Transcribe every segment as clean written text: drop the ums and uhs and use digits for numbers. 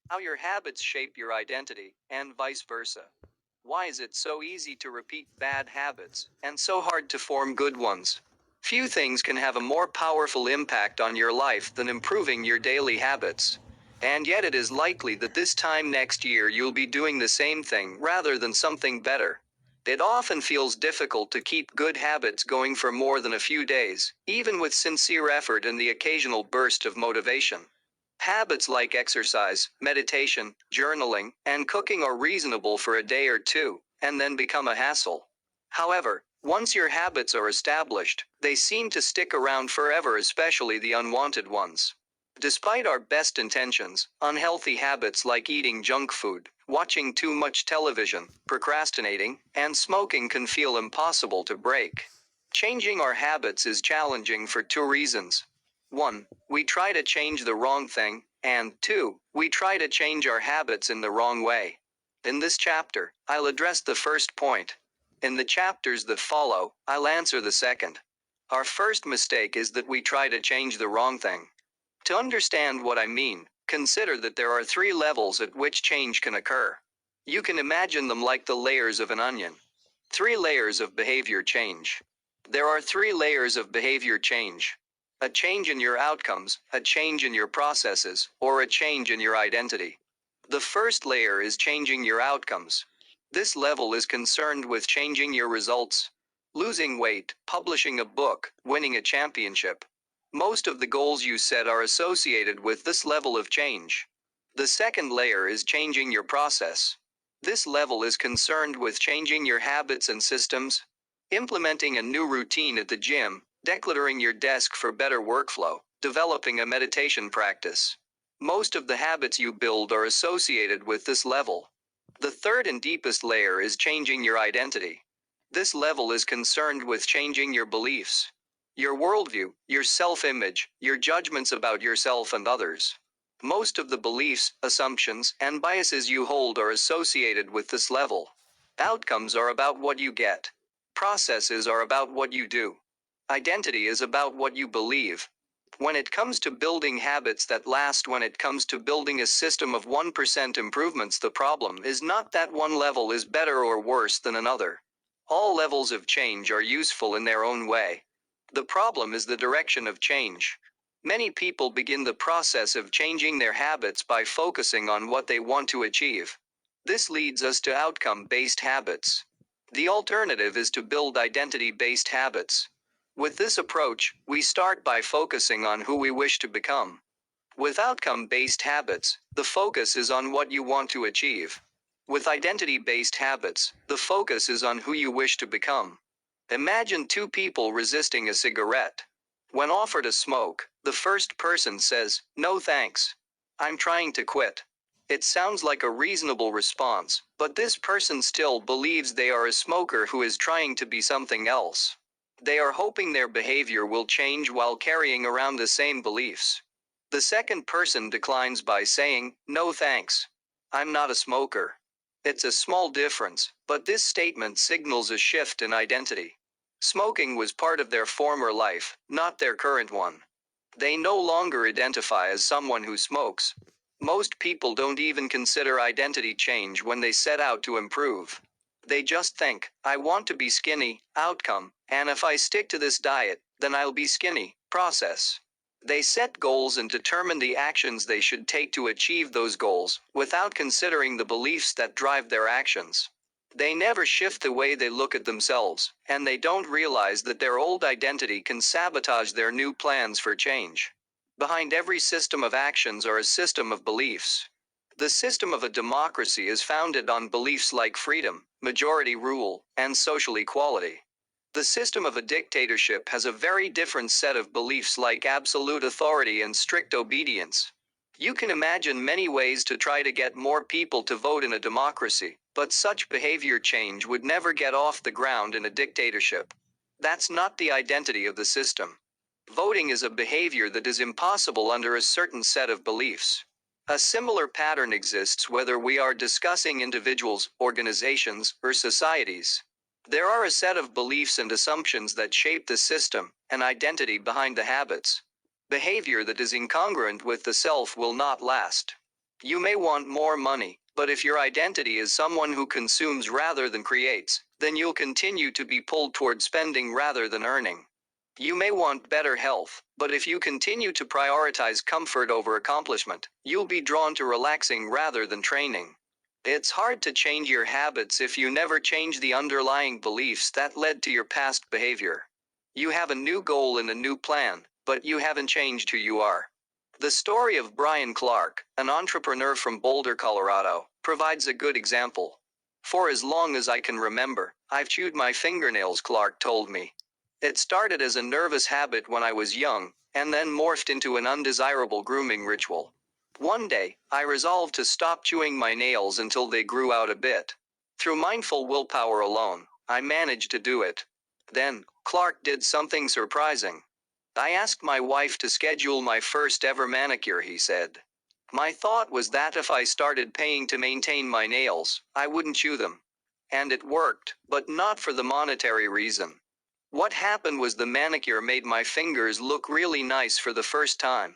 How your habits shape your identity, and vice versa. Why is it so easy to repeat bad habits, and so hard to form good ones? Few things can have a more powerful impact on your life than improving your daily habits. And yet it is likely that this time next year you'll be doing the same thing rather than something better. It often feels difficult to keep good habits going for more than a few days, even with sincere effort and the occasional burst of motivation. Habits like exercise, meditation, journaling, and cooking are reasonable for a day or two, and then become a hassle. However, once your habits are established, they seem to stick around forever, especially the unwanted ones. Despite our best intentions, unhealthy habits like eating junk food, watching too much television, procrastinating, and smoking can feel impossible to break. Changing our habits is challenging for two reasons. 1. We try to change the wrong thing, and 2. We try to change our habits in the wrong way. In this chapter, I'll address the first point. In the chapters that follow, I'll answer the second. Our first mistake is that we try to change the wrong thing. To understand what I mean, consider that there are three levels at which change can occur. You can imagine them like the layers of an onion. Three layers of behavior change. There are three layers of behavior change: a change in your outcomes, a change in your processes, or a change in your identity. The first layer is changing your outcomes. This level is concerned with changing your results. Losing weight, publishing a book, winning a championship. Most of the goals you set are associated with this level of change. The second layer is changing your process. This level is concerned with changing your habits and systems, implementing a new routine at the gym, decluttering your desk for better workflow, developing a meditation practice. Most of the habits you build are associated with this level. The third and deepest layer is changing your identity. This level is concerned with changing your beliefs, your worldview, your self-image, your judgments about yourself and others. Most of the beliefs, assumptions, and biases you hold are associated with this level. Outcomes are about what you get. Processes are about what you do. Identity is about what you believe. When it comes to building habits that last, when it comes to building a system of 1% improvements, the problem is not that one level is better or worse than another. All levels of change are useful in their own way. The problem is the direction of change. Many people begin the process of changing their habits by focusing on what they want to achieve. This leads us to outcome-based habits. The alternative is to build identity-based habits. With this approach, we start by focusing on who we wish to become. With outcome-based habits, the focus is on what you want to achieve. With identity-based habits, the focus is on who you wish to become. Imagine two people resisting a cigarette. When offered a smoke, the first person says, "No thanks. I'm trying to quit." It sounds like a reasonable response, but this person still believes they are a smoker who is trying to be something else. They are hoping their behavior will change while carrying around the same beliefs. The second person declines by saying, "No thanks. I'm not a smoker." It's a small difference, but this statement signals a shift in identity. Smoking was part of their former life, not their current one. They no longer identify as someone who smokes. Most people don't even consider identity change when they set out to improve. They just think, "I want to be skinny," outcome, "and if I stick to this diet, then I'll be skinny," process. They set goals and determine the actions they should take to achieve those goals, without considering the beliefs that drive their actions. They never shift the way they look at themselves, and they don't realize that their old identity can sabotage their new plans for change. Behind every system of actions are a system of beliefs. The system of a democracy is founded on beliefs like freedom, majority rule, and social equality. The system of a dictatorship has a very different set of beliefs like absolute authority and strict obedience. You can imagine many ways to try to get more people to vote in a democracy, but such behavior change would never get off the ground in a dictatorship. That's not the identity of the system. Voting is a behavior that is impossible under a certain set of beliefs. A similar pattern exists whether we are discussing individuals, organizations, or societies. There are a set of beliefs and assumptions that shape the system, and identity behind the habits. Behavior that is incongruent with the self will not last. You may want more money, but if your identity is someone who consumes rather than creates, then you'll continue to be pulled toward spending rather than earning. You may want better health, but if you continue to prioritize comfort over accomplishment, you'll be drawn to relaxing rather than training. It's hard to change your habits if you never change the underlying beliefs that led to your past behavior. You have a new goal and a new plan, but you haven't changed who you are. The story of Brian Clark, an entrepreneur from Boulder, Colorado, provides a good example. For as long as I can remember, I've chewed my fingernails, Clark told me. It started as a nervous habit when I was young, and then morphed into an undesirable grooming ritual. One day, I resolved to stop chewing my nails until they grew out a bit. Through mindful willpower alone, I managed to do it. Then, Clark did something surprising. I asked my wife to schedule my first ever manicure, he said. My thought was that if I started paying to maintain my nails, I wouldn't chew them. And it worked, but not for the monetary reason. What happened was the manicure made my fingers look really nice for the first time.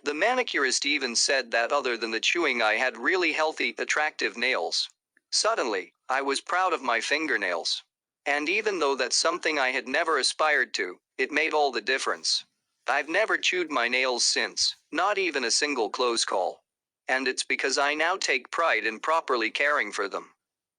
The manicurist even said that other than the chewing, I had really healthy, attractive nails. Suddenly, I was proud of my fingernails. And even though that's something I had never aspired to, it made all the difference. I've never chewed my nails since, not even a single close call. And it's because I now take pride in properly caring for them.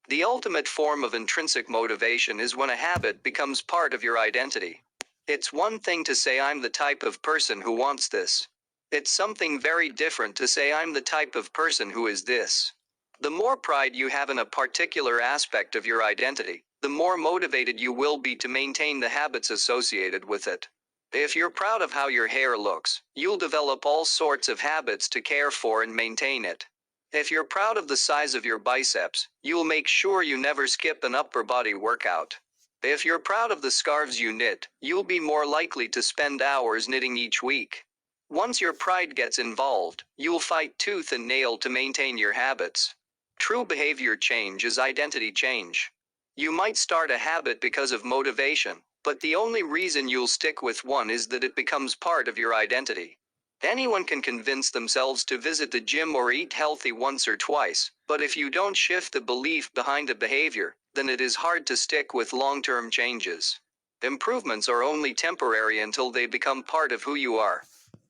The ultimate form of intrinsic motivation is when a habit becomes part of your identity. It's one thing to say I'm the type of person who wants this. It's something very different to say I'm the type of person who is this. The more pride you have in a particular aspect of your identity, the more motivated you will be to maintain the habits associated with it. If you're proud of how your hair looks, you'll develop all sorts of habits to care for and maintain it. If you're proud of the size of your biceps, you'll make sure you never skip an upper body workout. If you're proud of the scarves you knit, you'll be more likely to spend hours knitting each week. Once your pride gets involved, you'll fight tooth and nail to maintain your habits. True behavior change is identity change. You might start a habit because of motivation, but the only reason you'll stick with one is that it becomes part of your identity. Anyone can convince themselves to visit the gym or eat healthy once or twice, but if you don't shift the belief behind a behavior, then it is hard to stick with long-term changes. Improvements are only temporary until they become part of who you are.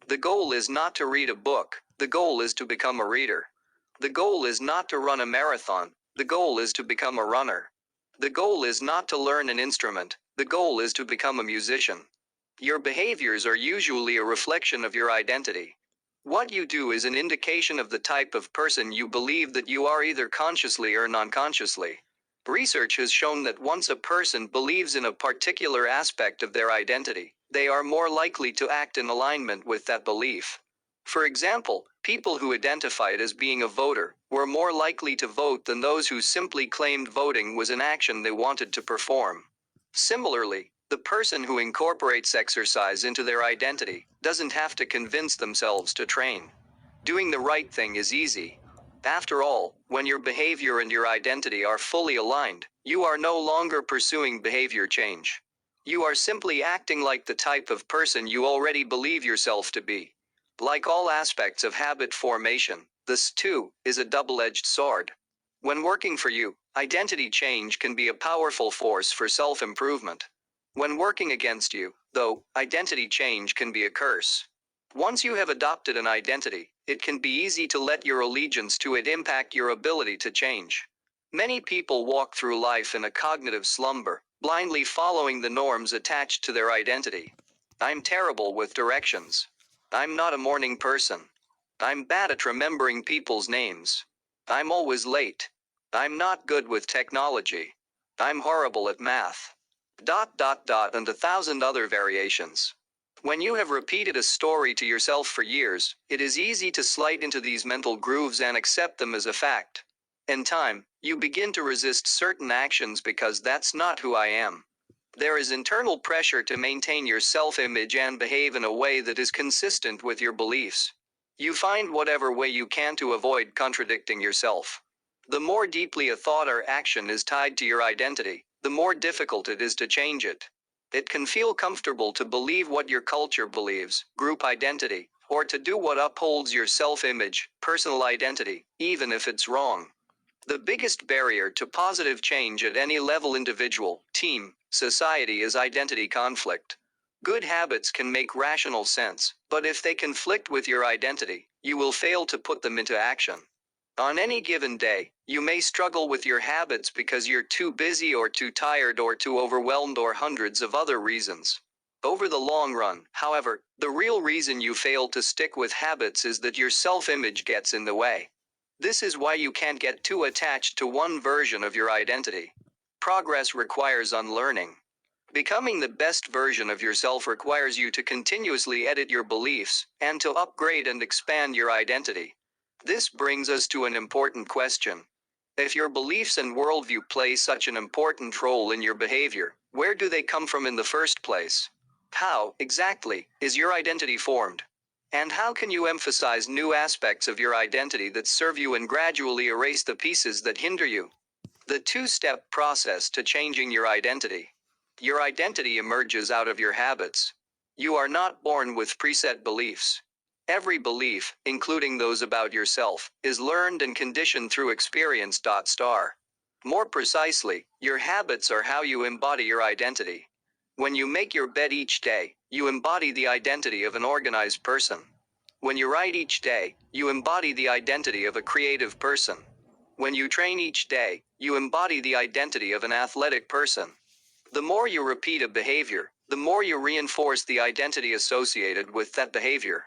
The goal is not to read a book, the goal is to become a reader. The goal is not to run a marathon, the goal is to become a runner. The goal is not to learn an instrument, the goal is to become a musician. Your behaviors are usually a reflection of your identity. What you do is an indication of the type of person you believe that you are, either consciously or non-consciously. Research has shown that once a person believes in a particular aspect of their identity, they are more likely to act in alignment with that belief. For example, people who identified as being a voter were more likely to vote than those who simply claimed voting was an action they wanted to perform. Similarly, the person who incorporates exercise into their identity doesn't have to convince themselves to train. Doing the right thing is easy. After all, when your behavior and your identity are fully aligned, you are no longer pursuing behavior change. You are simply acting like the type of person you already believe yourself to be. Like all aspects of habit formation, this too is a double-edged sword. When working for you, identity change can be a powerful force for self-improvement. When working against you, though, identity change can be a curse. Once you have adopted an identity, it can be easy to let your allegiance to it impact your ability to change. Many people walk through life in a cognitive slumber, blindly following the norms attached to their identity. I'm terrible with directions. I'm not a morning person. I'm bad at remembering people's names. I'm always late. I'm not good with technology. I'm horrible at math. ... and 1,000 other variations. When you have repeated a story to yourself for years, it is easy to slide into these mental grooves and accept them as a fact. In time, you begin to resist certain actions because that's not who I am. There is internal pressure to maintain your self-image and behave in a way that is consistent with your beliefs. You find whatever way you can to avoid contradicting yourself. The more deeply a thought or action is tied to your identity, the more difficult it is to change it. It can feel comfortable to believe what your culture believes, group identity, or to do what upholds your self-image, personal identity, even if it's wrong. The biggest barrier to positive change at any level, individual, team, society, is identity conflict. Good habits can make rational sense, but if they conflict with your identity, you will fail to put them into action. On any given day, you may struggle with your habits because you're too busy or too tired or too overwhelmed or hundreds of other reasons. Over the long run, however, the real reason you fail to stick with habits is that your self-image gets in the way. This is why you can't get too attached to one version of your identity. Progress requires unlearning. Becoming the best version of yourself requires you to continuously edit your beliefs and to upgrade and expand your identity. This brings us to an important question. If your beliefs and worldview play such an important role in your behavior, where do they come from in the first place? How, exactly, is your identity formed? And how can you emphasize new aspects of your identity that serve you and gradually erase the pieces that hinder you? The two-step process to changing your identity. Your identity emerges out of your habits. You are not born with preset beliefs. Every belief, including those about yourself, is learned and conditioned through experience. More precisely, your habits are how you embody your identity. When you make your bed each day, you embody the identity of an organized person. When you write each day, you embody the identity of a creative person. When you train each day, you embody the identity of an athletic person. The more you repeat a behavior, the more you reinforce the identity associated with that behavior.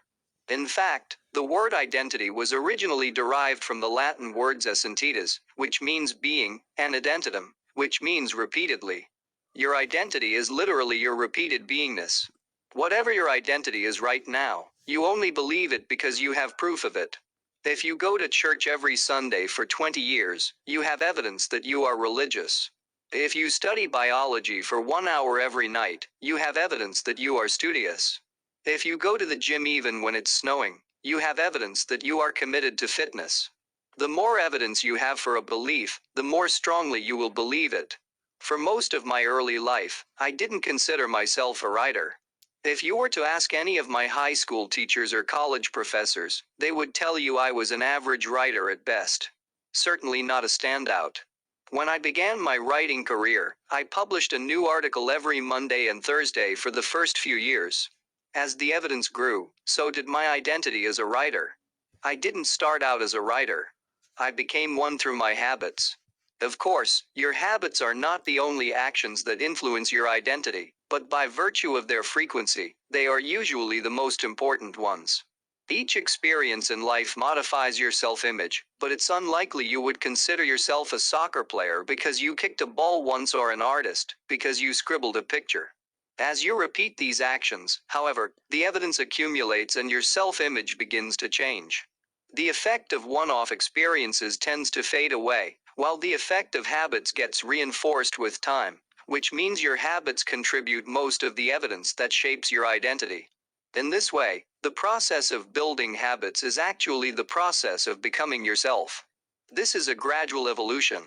In fact, the word identity was originally derived from the Latin words essentitas, which means being, and identitum, which means repeatedly. Your identity is literally your repeated beingness. Whatever your identity is right now, you only believe it because you have proof of it. If you go to church every Sunday for 20 years, you have evidence that you are religious. If you study biology for 1 hour every night, you have evidence that you are studious. If you go to the gym even when it's snowing, you have evidence that you are committed to fitness. The more evidence you have for a belief, the more strongly you will believe it. For most of my early life, I didn't consider myself a writer. If you were to ask any of my high school teachers or college professors, they would tell you I was an average writer at best. Certainly not a standout. When I began my writing career, I published a new article every Monday and Thursday for the first few years. As the evidence grew, so did my identity as a writer. I didn't start out as a writer. I became one through my habits. Of course, your habits are not the only actions that influence your identity, but by virtue of their frequency, they are usually the most important ones. Each experience in life modifies your self-image, but it's unlikely you would consider yourself a soccer player because you kicked a ball once or an artist because you scribbled a picture. As you repeat these actions, however, the evidence accumulates and your self-image begins to change. The effect of one-off experiences tends to fade away, while the effect of habits gets reinforced with time, which means your habits contribute most of the evidence that shapes your identity. In this way, the process of building habits is actually the process of becoming yourself. This is a gradual evolution.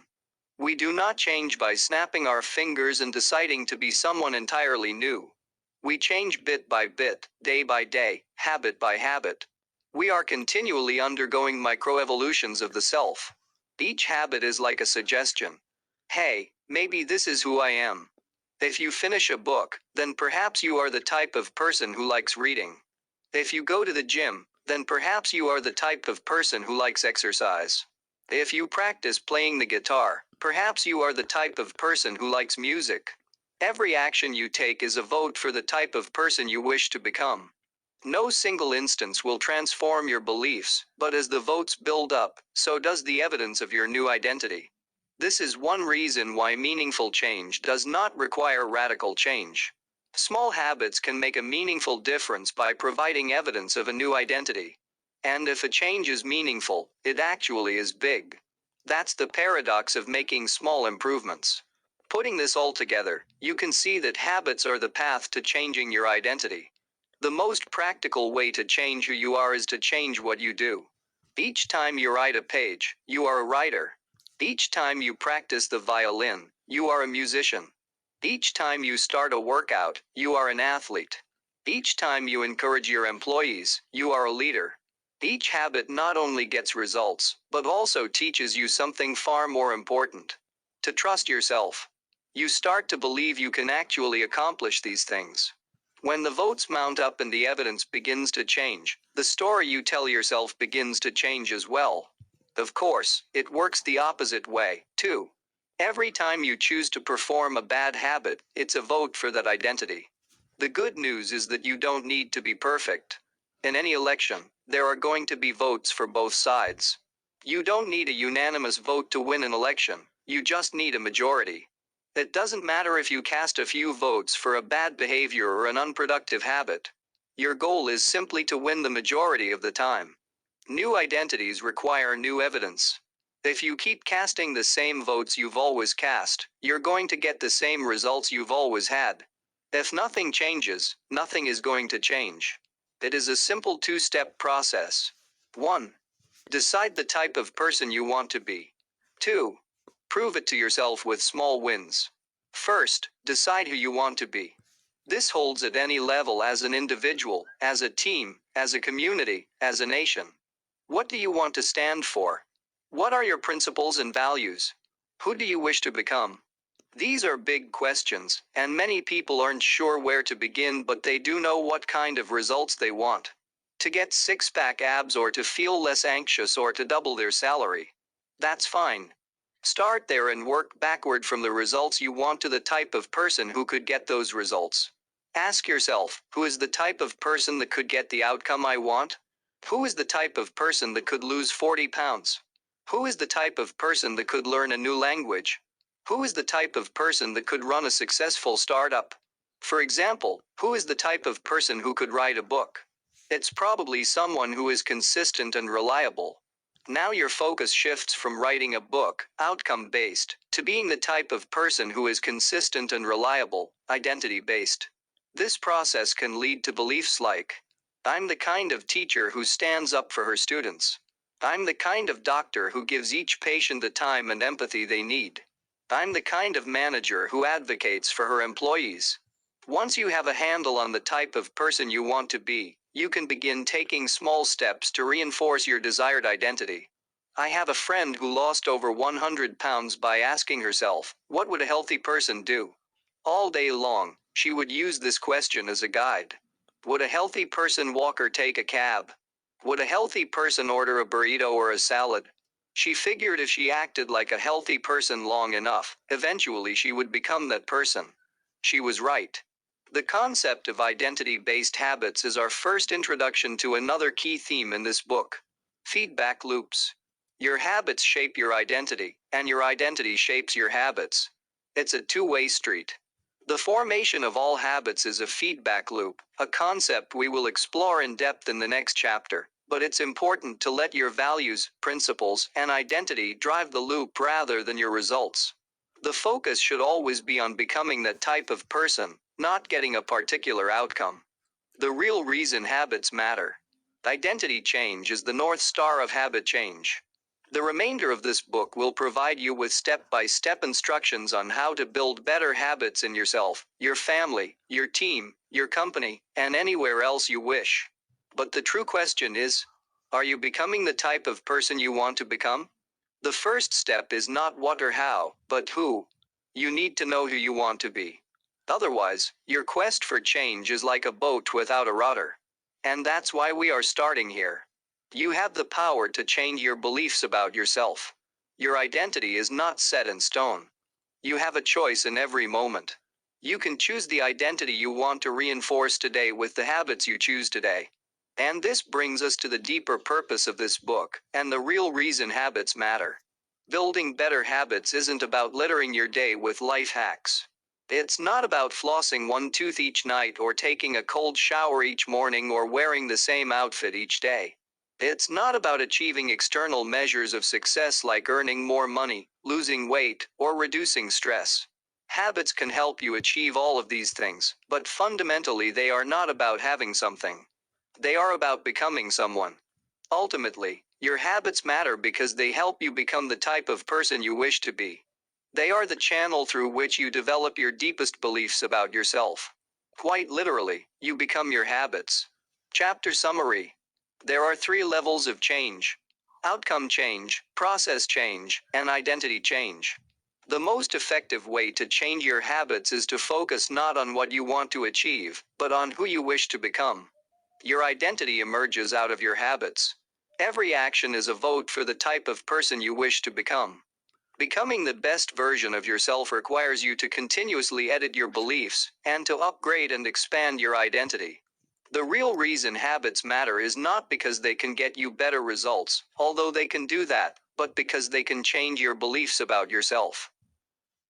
We do not change by snapping our fingers and deciding to be someone entirely new. We change bit by bit, day by day, habit by habit. We are continually undergoing microevolutions of the self. Each habit is like a suggestion. Hey, maybe this is who I am. If you finish a book, then perhaps you are the type of person who likes reading. If you go to the gym, then perhaps you are the type of person who likes exercise. If you practice playing the guitar, perhaps you are the type of person who likes music. Every action you take is a vote for the type of person you wish to become. No single instance will transform your beliefs, but as the votes build up, so does the evidence of your new identity. This is one reason why meaningful change does not require radical change. Small habits can make a meaningful difference by providing evidence of a new identity. And if a change is meaningful, it actually is big. That's the paradox of making small improvements. Putting this all together, you can see that habits are the path to changing your identity. The most practical way to change who you are is to change what you do. Each time you write a page, you are a writer. Each time you practice the violin, you are a musician. Each time you start a workout, you are an athlete. Each time you encourage your employees, you are a leader. Each habit not only gets results, but also teaches you something far more important: to trust yourself. You start to believe you can actually accomplish these things. When the votes mount up and the evidence begins to change, the story you tell yourself begins to change as well. Of course, it works the opposite way, too. Every time you choose to perform a bad habit, it's a vote for that identity. The good news is that you don't need to be perfect. In any election, there are going to be votes for both sides. You don't need a unanimous vote to win an election, you just need a majority. It doesn't matter if you cast a few votes for a bad behavior or an unproductive habit. Your goal is simply to win the majority of the time. New identities require new evidence. If you keep casting the same votes you've always cast, you're going to get the same results you've always had. If nothing changes, nothing is going to change. It is a simple two-step process. 1. Decide the type of person you want to be. 2. Prove it to yourself with small wins. First, decide who you want to be. This holds at any level: as an individual, as a team, as a community, as a nation. What do you want to stand for? What are your principles and values? Who do you wish to become? These are big questions, and many people aren't sure where to begin, but they do know what kind of results they want. To get six-pack abs, or to feel less anxious, or to double their salary. That's fine. Start there and work backward from the results you want to the type of person who could get those results. Ask yourself, who is the type of person that could get the outcome I want? Who is the type of person that could lose 40 pounds? Who is the type of person that could learn a new language? Who is the type of person that could run a successful startup? For example, who is the type of person who could write a book? It's probably someone who is consistent and reliable. Now your focus shifts from writing a book, outcome-based, to being the type of person who is consistent and reliable, identity-based. This process can lead to beliefs like, I'm the kind of teacher who stands up for her students. I'm the kind of doctor who gives each patient the time and empathy they need. I'm the kind of manager who advocates for her employees. Once you have a handle on the type of person you want to be, you can begin taking small steps to reinforce your desired identity. I have a friend who lost over 100 pounds by asking herself, what would a healthy person do? All day long, she would use this question as a guide. Would a healthy person walk or take a cab? Would a healthy person order a burrito or a salad? She figured if she acted like a healthy person long enough, eventually she would become that person. She was right. The concept of identity-based habits is our first introduction to another key theme in this book: feedback loops. Your habits shape your identity, and your identity shapes your habits. It's a two-way street. The formation of all habits is a feedback loop, a concept we will explore in depth in the next chapter, but it's important to let your values, principles, and identity drive the loop rather than your results. The focus should always be on becoming that type of person, not getting a particular outcome. The real reason habits matter. Identity change is the North Star of habit change. The remainder of this book will provide you with step-by-step instructions on how to build better habits in yourself, your family, your team, your company, and anywhere else you wish. But the true question is, are you becoming the type of person you want to become? The first step is not what or how, but who. You need to know who you want to be. Otherwise, your quest for change is like a boat without a rudder. And that's why we are starting here. You have the power to change your beliefs about yourself. Your identity is not set in stone. You have a choice in every moment. You can choose the identity you want to reinforce today with the habits you choose today. And this brings us to the deeper purpose of this book, and the real reason habits matter. Building better habits isn't about littering your day with life hacks. It's not about flossing one tooth each night, or taking a cold shower each morning, or wearing the same outfit each day. It's not about achieving external measures of success like earning more money, losing weight, or reducing stress. Habits can help you achieve all of these things, but fundamentally they are not about having something. They are about becoming someone. Ultimately, your habits matter because they help you become the type of person you wish to be. They are the channel through which you develop your deepest beliefs about yourself. Quite literally, you become your habits. Chapter summary. There are 3 levels of change: outcome change, process change, and identity change. The most effective way to change your habits is to focus not on what you want to achieve, but on who you wish to become. Your identity emerges out of your habits. Every action is a vote for the type of person you wish to become. Becoming the best version of yourself requires you to continuously edit your beliefs and to upgrade and expand your identity. The real reason habits matter is not because they can get you better results, although they can do that, but because they can change your beliefs about yourself.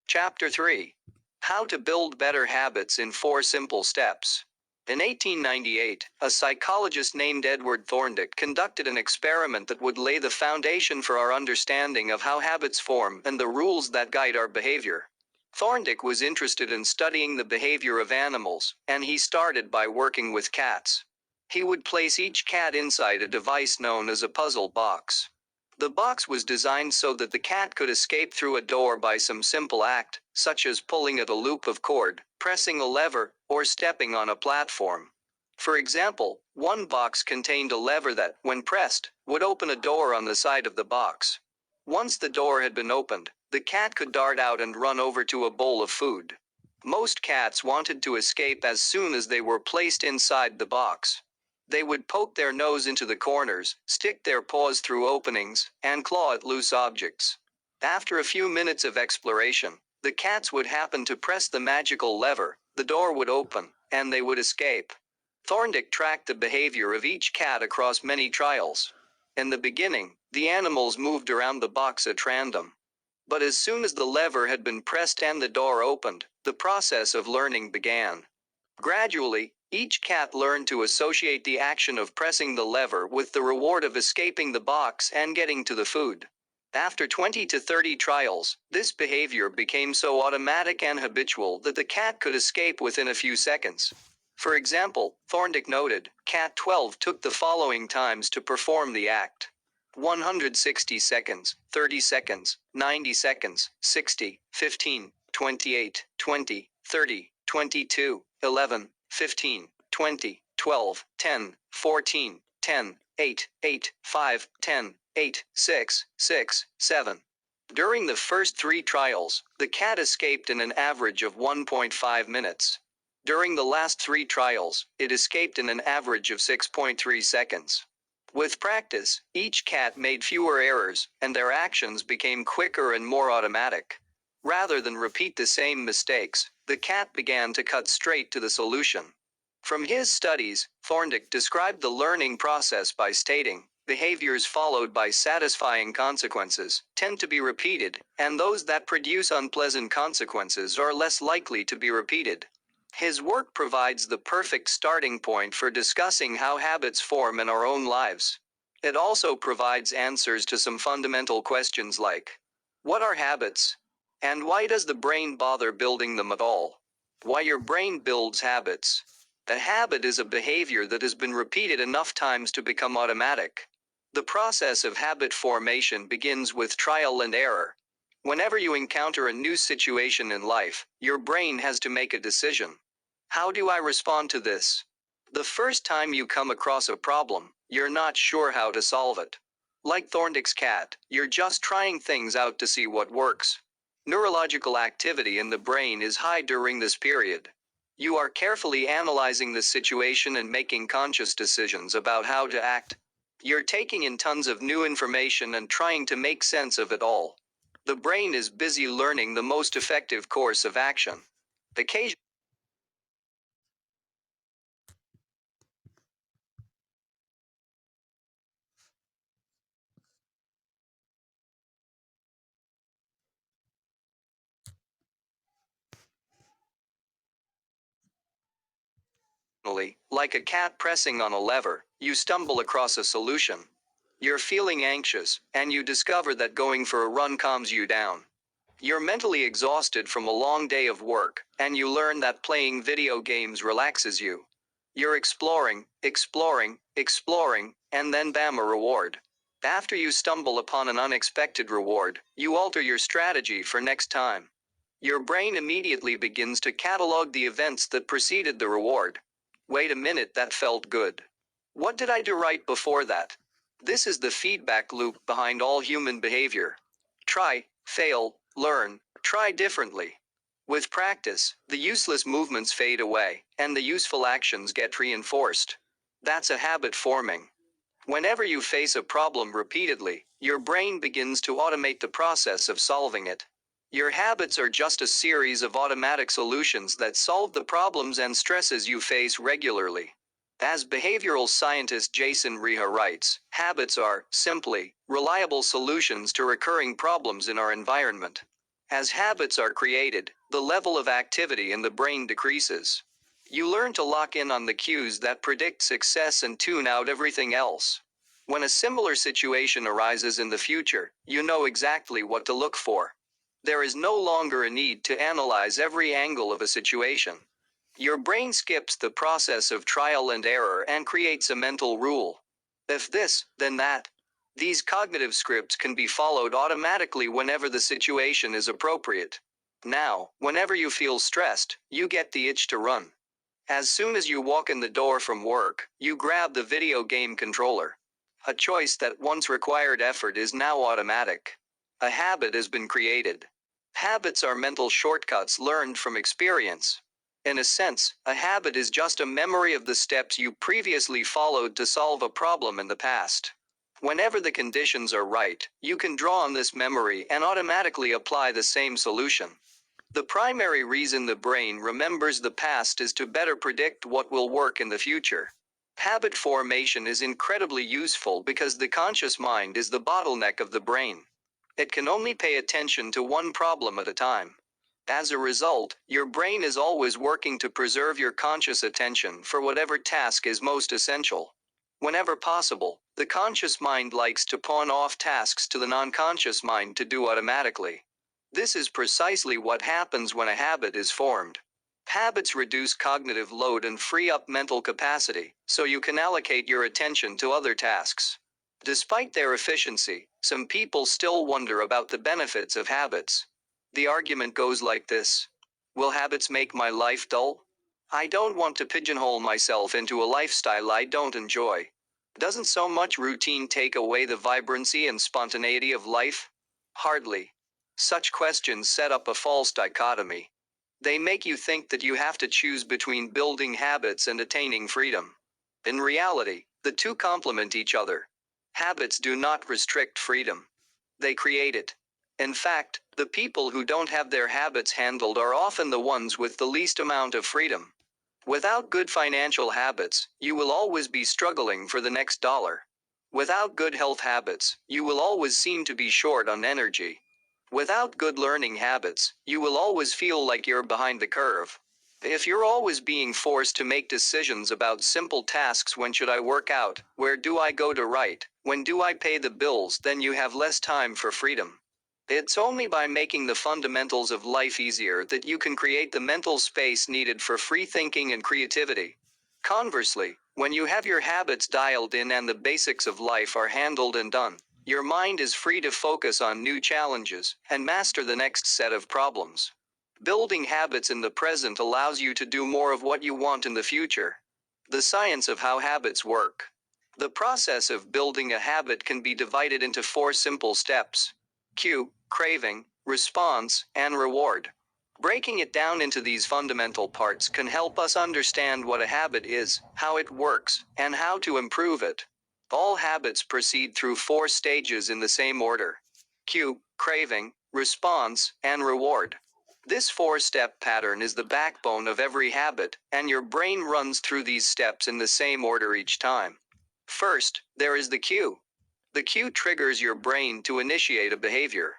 Chapter 3. How to build better habits in 4 simple steps. In 1898, a psychologist named Edward Thorndike conducted an experiment that would lay the foundation for our understanding of how habits form and the rules that guide our behavior. Thorndike was interested in studying the behavior of animals, and he started by working with cats. He would place each cat inside a device known as a puzzle box. The box was designed so that the cat could escape through a door by some simple act, such as pulling at a loop of cord, pressing a lever, or stepping on a platform. For example, one box contained a lever that, when pressed, would open a door on the side of the box. Once the door had been opened, the cat could dart out and run over to a bowl of food. Most cats wanted to escape as soon as they were placed inside the box. They would poke their nose into the corners, stick their paws through openings, and claw at loose objects. After a few minutes of exploration, the cats would happen to press the magical lever, the door would open, and they would escape. Thorndike tracked the behavior of each cat across many trials. In the beginning, the animals moved around the box at random. But as soon as the lever had been pressed and the door opened, the process of learning began. Gradually, each cat learned to associate the action of pressing the lever with the reward of escaping the box and getting to the food. After 20 to 30 trials, this behavior became so automatic and habitual that the cat could escape within a few seconds. For example, Thorndike noted, cat 12 took the following times to perform the act: 160 seconds, 30 seconds, 90 seconds, 60, 15, 28, 20, 30, 22, 11, 15, 20, 12, 10, 14, 10, 8, 8, 5, 10, 8, 6, 6, 7. During the first 3 trials, the cat escaped in an average of 1.5 minutes. During the last 3 trials, it escaped in an average of 6.3 seconds. With practice, each cat made fewer errors, and their actions became quicker and more automatic. Rather than repeat the same mistakes, the cat began to cut straight to the solution. From his studies, Thorndike described the learning process by stating, behaviors followed by satisfying consequences tend to be repeated, and those that produce unpleasant consequences are less likely to be repeated. His work provides the perfect starting point for discussing how habits form in our own lives. It also provides answers to some fundamental questions like, what are habits? And why does the brain bother building them at all? Why your brain builds habits. A habit is a behavior that has been repeated enough times to become automatic. The process of habit formation begins with trial and error. Whenever you encounter a new situation in life, your brain has to make a decision. How do I respond to this? The first time you come across a problem, you're not sure how to solve it. Like Thorndike's cat, you're just trying things out to see what works. Neurological activity in the brain is high during this period. You are carefully analyzing the situation and making conscious decisions about how to act. You're taking in tons of new information and trying to make sense of it all. The brain is busy learning the most effective course of action. Occasionally, like a cat pressing on a lever, you stumble across a solution. You're feeling anxious, and you discover that going for a run calms you down. You're mentally exhausted from a long day of work, and you learn that playing video games relaxes you. You're exploring, and then bam, a reward. After you stumble upon an unexpected reward, you alter your strategy for next time. Your brain immediately begins to catalog the events that preceded the reward. Wait a minute, that felt good. What did I do right before that? This is the feedback loop behind all human behavior. Try, fail, learn, try differently. With practice, the useless movements fade away, and the useful actions get reinforced. That's a habit forming. Whenever you face a problem repeatedly, your brain begins to automate the process of solving it. Your habits are just a series of automatic solutions that solve the problems and stresses you face regularly. As behavioral scientist Jason Reha writes, habits are, simply, reliable solutions to recurring problems in our environment. As habits are created, the level of activity in the brain decreases. You learn to lock in on the cues that predict success and tune out everything else. When a similar situation arises in the future, you know exactly what to look for. There is no longer a need to analyze every angle of a situation. Your brain skips the process of trial and error and creates a mental rule. If this, then that. These cognitive scripts can be followed automatically whenever the situation is appropriate. Now, whenever you feel stressed, you get the itch to run. As soon as you walk in the door from work, you grab the video game controller. A choice that once required effort is now automatic. A habit has been created. Habits are mental shortcuts learned from experience. In a sense, a habit is just a memory of the steps you previously followed to solve a problem in the past. Whenever the conditions are right, you can draw on this memory and automatically apply the same solution. The primary reason the brain remembers the past is to better predict what will work in the future. Habit formation is incredibly useful because the conscious mind is the bottleneck of the brain. It can only pay attention to one problem at a time. As a result, your brain is always working to preserve your conscious attention for whatever task is most essential. Whenever possible, the conscious mind likes to pawn off tasks to the non-conscious mind to do automatically. This is precisely what happens when a habit is formed. Habits reduce cognitive load and free up mental capacity, so you can allocate your attention to other tasks. Despite their efficiency, some people still wonder about the benefits of habits. The argument goes like this: will habits make my life dull? I don't want to pigeonhole myself into a lifestyle I don't enjoy. Doesn't so much routine take away the vibrancy and spontaneity of life? Hardly. Such questions set up a false dichotomy. They make you think that you have to choose between building habits and attaining freedom. In reality, the two complement each other. Habits do not restrict freedom. They create it. In fact, the people who don't have their habits handled are often the ones with the least amount of freedom. Without good financial habits, you will always be struggling for the next dollar. Without good health habits, you will always seem to be short on energy. Without good learning habits, you will always feel like you're behind the curve. If you're always being forced to make decisions about simple tasks, when should I work out, where do I go to write, when do I pay the bills, then you have less time for freedom. It's only by making the fundamentals of life easier that you can create the mental space needed for free thinking and creativity. Conversely, when you have your habits dialed in and the basics of life are handled and done, your mind is free to focus on new challenges and master the next set of problems. Building habits in the present allows you to do more of what you want in the future. The science of how habits work. The process of building a habit can be divided into 4 simple steps: cue, craving, response, and reward. Breaking it down into these fundamental parts can help us understand what a habit is, how it works, and how to improve it. All habits proceed through 4 stages in the same order: cue, craving, response, and reward. This 4-step pattern is the backbone of every habit, and your brain runs through these steps in the same order each time. First, there is the cue. The cue triggers your brain to initiate a behavior.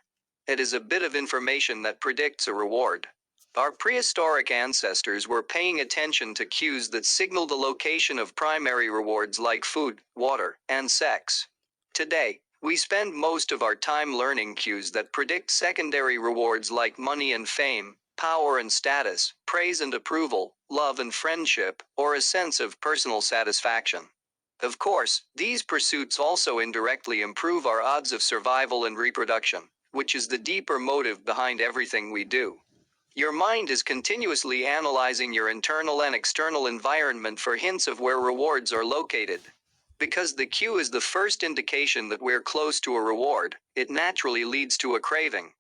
It is a bit of information that predicts a reward. Our prehistoric ancestors were paying attention to cues that signal the location of primary rewards like food, water, and sex. Today, we spend most of our time learning cues that predict secondary rewards like money and fame, power and status, praise and approval, love and friendship, or a sense of personal satisfaction. Of course, these pursuits also indirectly improve our odds of survival and reproduction, which is the deeper motive behind everything we do. Your mind is continuously analyzing your internal and external environment for hints of where rewards are located. Because the cue is the first indication that we're close to a reward, it naturally leads to a craving.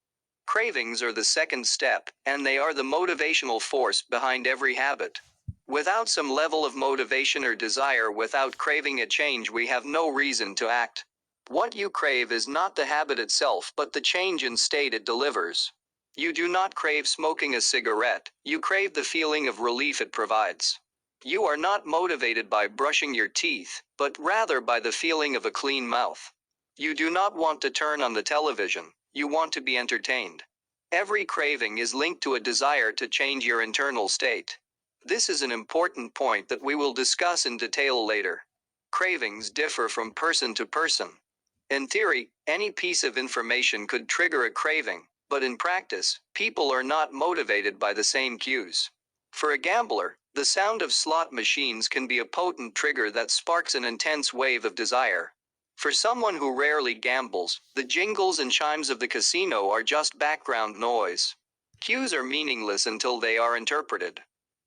Cravings are the second step, and they are the motivational force behind every habit. Without some level of motivation or desire, without craving a change, we have no reason to act. What you crave is not the habit itself, but the change in state it delivers. You do not crave smoking a cigarette, you crave the feeling of relief it provides. You are not motivated by brushing your teeth, but rather by the feeling of a clean mouth. You do not want to turn on the television, you want to be entertained. Every craving is linked to a desire to change your internal state. This is an important point that we will discuss in detail later. Cravings differ from person to person. In theory, any piece of information could trigger a craving, but in practice, people are not motivated by the same cues. For a gambler, the sound of slot machines can be a potent trigger that sparks an intense wave of desire. For someone who rarely gambles, the jingles and chimes of the casino are just background noise. Cues are meaningless until they are interpreted.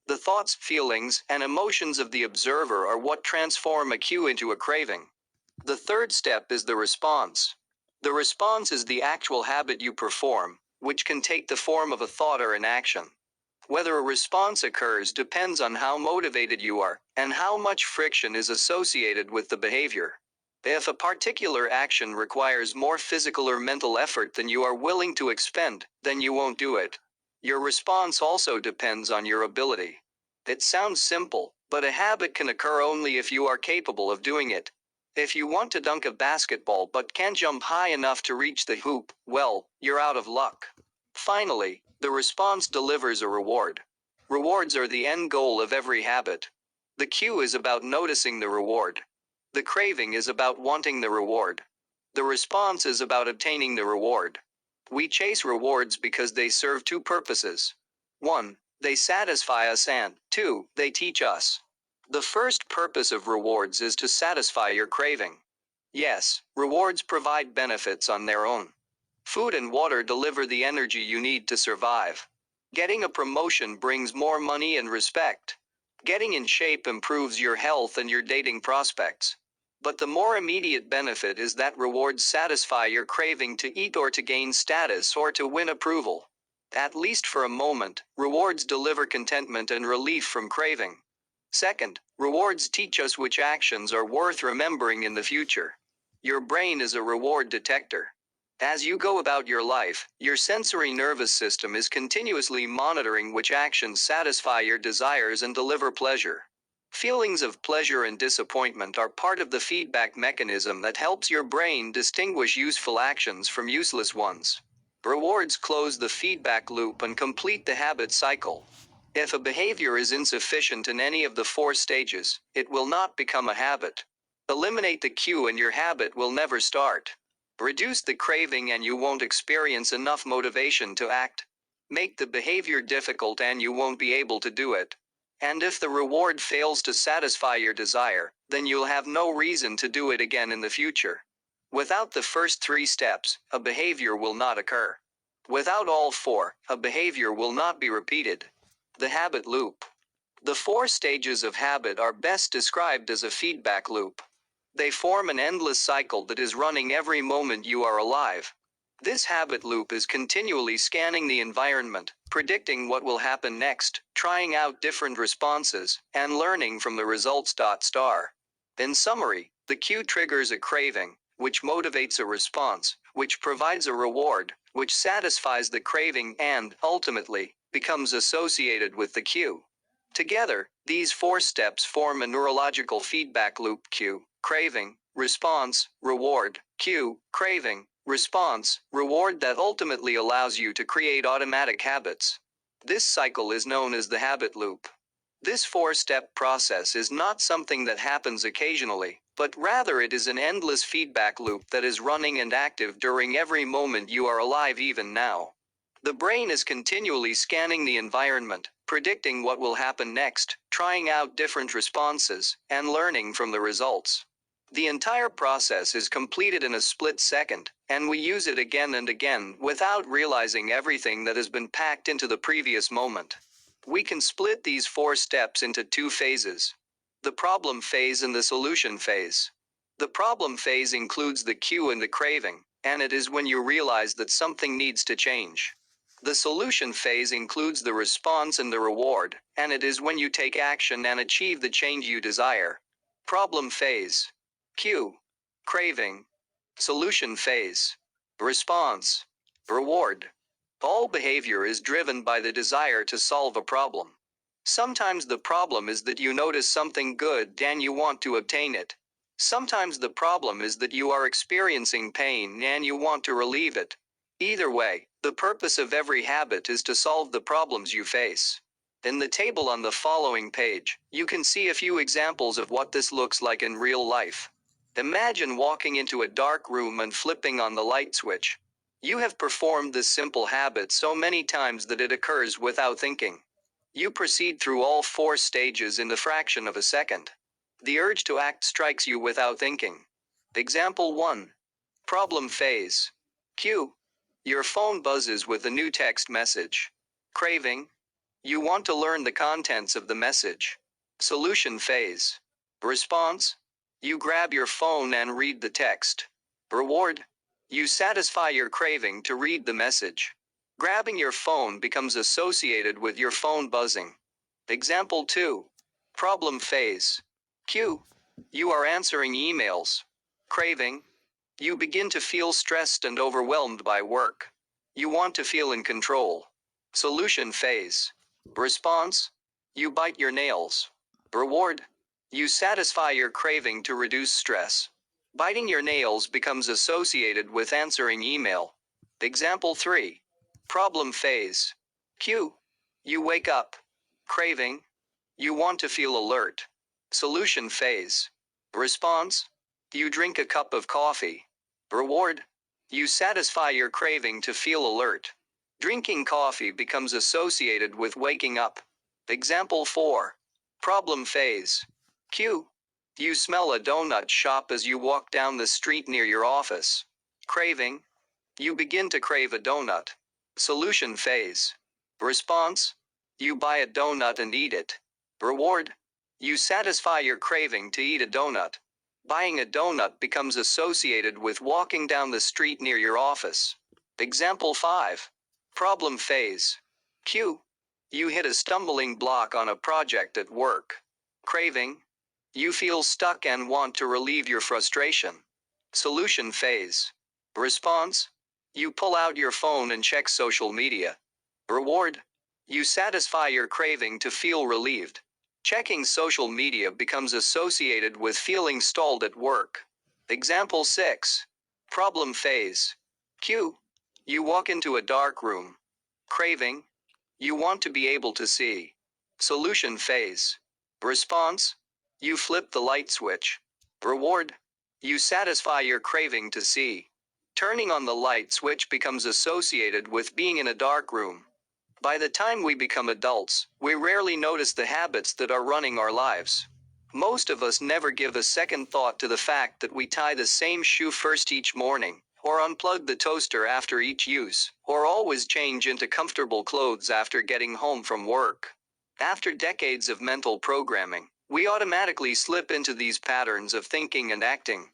The thoughts, feelings, and emotions of the observer are what transform a cue into a craving. The third step is the response. The response is the actual habit you perform, which can take the form of a thought or an action. Whether a response occurs depends on how motivated you are and how much friction is associated with the behavior. If a particular action requires more physical or mental effort than you are willing to expend, then you won't do it. Your response also depends on your ability. It sounds simple, but a habit can occur only if you are capable of doing it. If you want to dunk a basketball but can't jump high enough to reach the hoop, well, you're out of luck. Finally, the response delivers a reward. Rewards are the end goal of every habit. The cue is about noticing the reward. The craving is about wanting the reward. The response is about obtaining the reward. We chase rewards because they serve two purposes. 1. They satisfy us, and 2. They teach us. The first purpose of rewards is to satisfy your craving. Yes, rewards provide benefits on their own. Food and water deliver the energy you need to survive. Getting a promotion brings more money and respect. Getting in shape improves your health and your dating prospects. But the more immediate benefit is that rewards satisfy your craving to eat or to gain status or to win approval. At least for a moment, rewards deliver contentment and relief from craving. Second, rewards teach us which actions are worth remembering in the future. Your brain is a reward detector. As you go about your life, your sensory nervous system is continuously monitoring which actions satisfy your desires and deliver pleasure. Feelings of pleasure and disappointment are part of the feedback mechanism that helps your brain distinguish useful actions from useless ones. Rewards close the feedback loop and complete the habit cycle. If a behavior is insufficient in any of the four stages, it will not become a habit. Eliminate the cue and your habit will never start. Reduce the craving and you won't experience enough motivation to act. Make the behavior difficult and you won't be able to do it. And if the reward fails to satisfy your desire, then you'll have no reason to do it again in the future. Without the first three steps, a behavior will not occur. Without all four, a behavior will not be repeated. The habit loop. The four stages of habit are best described as a feedback loop. They form an endless cycle that is running every moment you are alive. This habit loop is continually scanning the environment, predicting what will happen next, trying out different responses, and learning from the results. In summary, the cue triggers a craving, which motivates a response, which provides a reward, which satisfies the craving and, ultimately, becomes associated with the cue. Together, these four steps form a neurological feedback loop: cue, craving, response, reward, cue, craving, response, reward that ultimately allows you to create automatic habits. This cycle is known as the habit loop. This four-step process is not something that happens occasionally, but rather it is an endless feedback loop that is running and active during every moment you are alive, even now. The brain is continually scanning the environment, predicting what will happen next, trying out different responses, and learning from the results. The entire process is completed in a split second, and we use it again and again without realizing everything that has been packed into the previous moment. We can split these 4 steps into 2 phases: the problem phase and the solution phase. The problem phase includes the cue and the craving, and it is when you realize that something needs to change. The solution phase includes the response and the reward, and it is when you take action and achieve the change you desire. Problem phase. Cue. Craving. Solution phase. Response. Reward. All behavior is driven by the desire to solve a problem. Sometimes the problem is that you notice something good and you want to obtain it. Sometimes the problem is that you are experiencing pain and you want to relieve it. Either way, the purpose of every habit is to solve the problems you face. In the table on the following page, you can see a few examples of what this looks like in real life. Imagine walking into a dark room and flipping on the light switch. You have performed this simple habit so many times that it occurs without thinking. You proceed through all 4 stages in the fraction of a second. The urge to act strikes you without thinking. Example 1. Problem phase. Cue. Your phone buzzes with a new text message. Craving. You want to learn the contents of the message. Solution phase. Response. You grab your phone and read the text. Reward. You satisfy your craving to read the message. Grabbing your phone becomes associated with your phone buzzing. Example 2. Problem phase. Cue. You are answering emails. Craving. You begin to feel stressed and overwhelmed by work. You want to feel in control. Solution phase. Response. You bite your nails. Reward. You satisfy your craving to reduce stress. Biting your nails becomes associated with answering email. Example 3. Problem phase. Cue. You wake up. Craving. You want to feel alert. Solution phase. Response. You drink a cup of coffee. Reward. You satisfy your craving to feel alert. Drinking coffee becomes associated with waking up. Example 4. Problem phase. Cue. You smell a donut shop as you walk down the street near your office. Craving. You begin to crave a donut. Solution phase. Response. You buy a donut and eat it. Reward. You satisfy your craving to eat a donut. Buying a donut becomes associated with walking down the street near your office. Example 5. Problem phase. Cue. You hit a stumbling block on a project at work. Craving. You feel stuck and want to relieve your frustration. Solution phase. Response. You pull out your phone and check social media. Reward. You satisfy your craving to feel relieved. Checking social media becomes associated with feeling stalled at work. Example 6. Problem phase. Cue. You walk into a dark room. Craving. You want to be able to see. Solution phase. Response. You flip the light switch. Reward. You satisfy your craving to see. Turning on the light switch becomes associated with being in a dark room. By the time we become adults, we rarely notice the habits that are running our lives. Most of us never give a second thought to the fact that we tie the same shoe first each morning, or unplug the toaster after each use, or always change into comfortable clothes after getting home from work. After decades of mental programming, we automatically slip into these patterns of thinking and acting.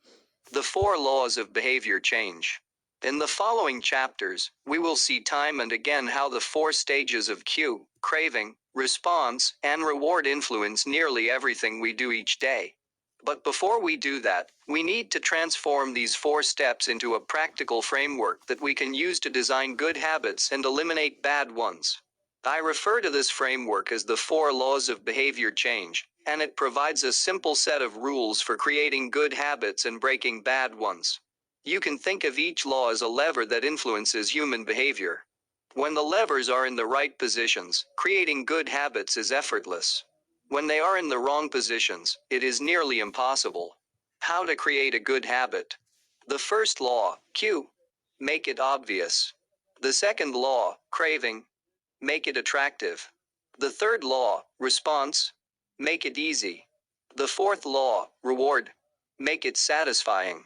The 4 laws of behavior change. In the following chapters, we will see time and again how the 4 stages of cue, craving, response, and reward influence nearly everything we do each day. But before we do that, we need to transform these 4 steps into a practical framework that we can use to design good habits and eliminate bad ones. I refer to this framework as the 4 laws of behavior change, and it provides a simple set of rules for creating good habits and breaking bad ones. You can think of each law as a lever that influences human behavior. When the levers are in the right positions, creating good habits is effortless. When they are in the wrong positions, it is nearly impossible. How to create a good habit. The first law, cue. Make it obvious. The second law, craving. Make it attractive. The third law, response. Make it easy. The fourth law, reward. make it satisfying.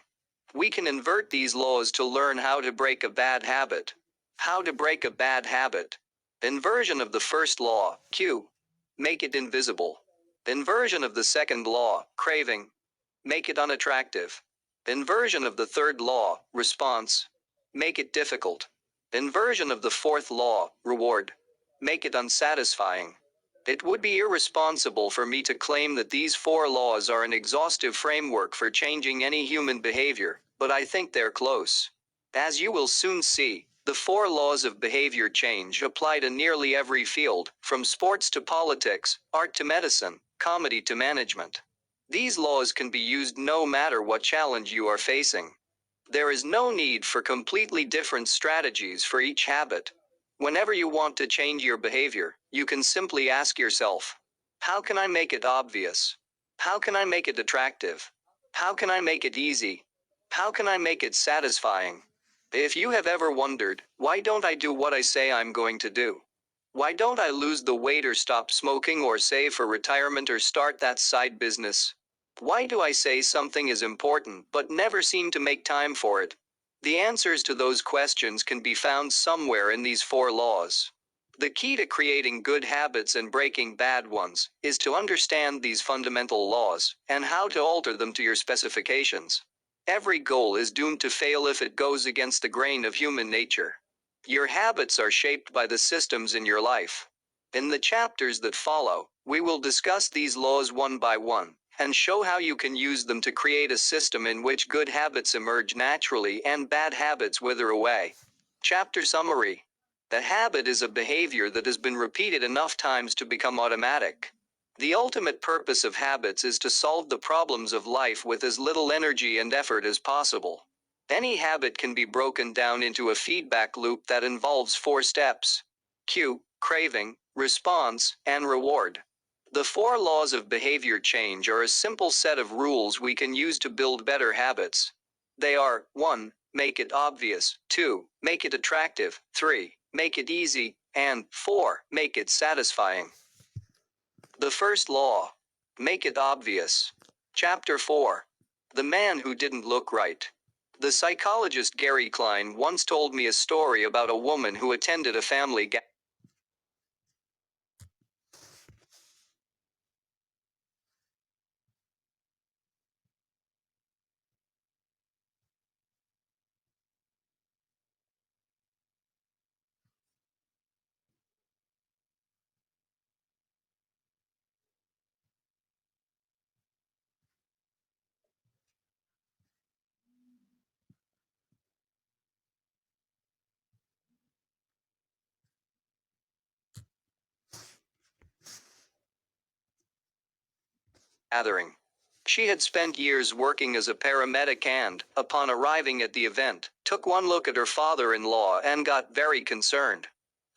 We can invert these laws to learn how to break a bad habit. How to break a bad habit. Inversion of the first law, Q. Make it invisible. Inversion of the second law, craving. Make it unattractive. Inversion of the third law, response. Make it difficult. Inversion of the fourth law, reward. Make it unsatisfying. It would be irresponsible for me to claim that these four laws are an exhaustive framework for changing any human behavior, but I think they're close. As you will soon see, the four laws of behavior change apply to nearly every field, from sports to politics, art to medicine, comedy to management. These laws can be used no matter what challenge you are facing. There is no need for completely different strategies for each habit. Whenever you want to change your behavior, you can simply ask yourself, how can I make it obvious? How can I make it attractive? How can I make it easy? How can I make it satisfying? If you have ever wondered, why don't I do what I say I'm going to do? Why don't I lose the weight or stop smoking or save for retirement or start that side business? Why do I say something is important but never seem to make time for it? The answers to those questions can be found somewhere in these four laws. The key to creating good habits and breaking bad ones is to understand these fundamental laws and how to alter them to your specifications. Every goal is doomed to fail if it goes against the grain of human nature. Your habits are shaped by the systems in your life. In the chapters that follow, we will discuss these laws one by one and show how you can use them to create a system in which good habits emerge naturally and bad habits wither away. Chapter Summary. The habit is a behavior that has been repeated enough times to become automatic. The ultimate purpose of habits is to solve the problems of life with as little energy and effort as possible. Any habit can be broken down into a feedback loop that involves four steps: cue, craving, response, and reward. The four laws of behavior change are a simple set of rules we can use to build better habits. They are: 1. Make it obvious. 2. Make it attractive. 3. Make it easy. And 4. Make it satisfying. The first law. Make it obvious. Chapter 4. The man who didn't look right. The psychologist Gary Klein once told me a story about a woman who attended a family gathering. She had spent years working as a paramedic and, upon arriving at the event, took one look at her father-in-law and got very concerned.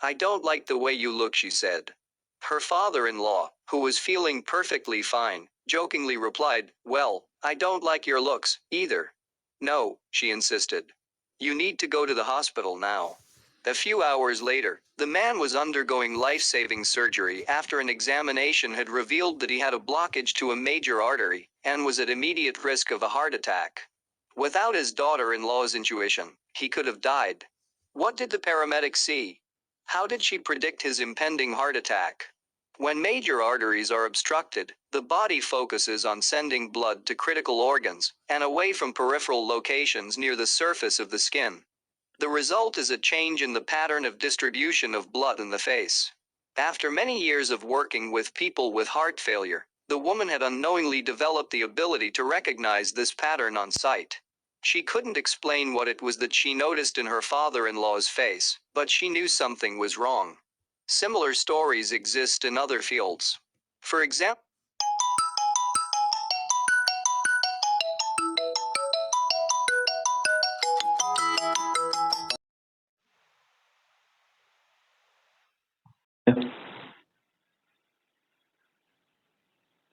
"I don't like the way you look," she said. Her father-in-law, who was feeling perfectly fine, jokingly replied, "Well, I don't like your looks, either." "No," she insisted. "You need to go to the hospital now." A few hours later, the man was undergoing life-saving surgery after an examination had revealed that he had a blockage to a major artery and was at immediate risk of a heart attack. Without his daughter-in-law's intuition, he could have died. What did the paramedic see? How did she predict his impending heart attack? When major arteries are obstructed, the body focuses on sending blood to critical organs and away from peripheral locations near the surface of the skin. The result is a change in the pattern of distribution of blood in the face. After many years of working with people with heart failure, the woman had unknowingly developed the ability to recognize this pattern on sight. She couldn't explain what it was that she noticed in her father-in-law's face, but she knew something was wrong. Similar stories exist in other fields. For example,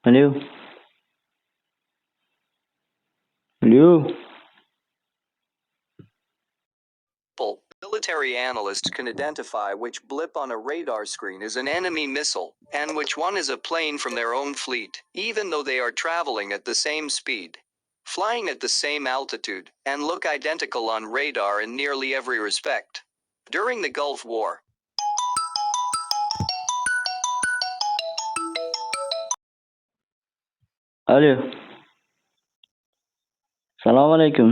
Hello? Hello? military analysts can identify which blip on a radar screen is an enemy missile, and which one is a plane from their own fleet, even though they are traveling at the same speed. flying at the same altitude, and look identical on radar in nearly every respect. During the Gulf War, Alo. Assalomu alaykum.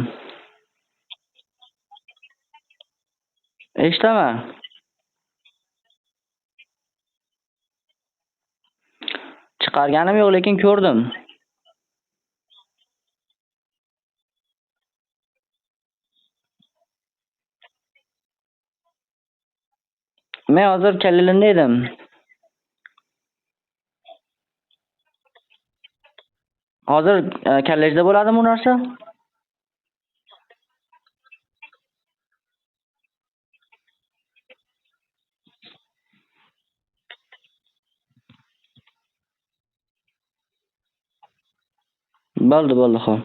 Eshitaman. Chiqarganim yo'q, lekin ko'rdim. Men hozir Kalilinda edim. Hozir kollejda bo'ladimi bu narsa? Bo'ldi, xo'p.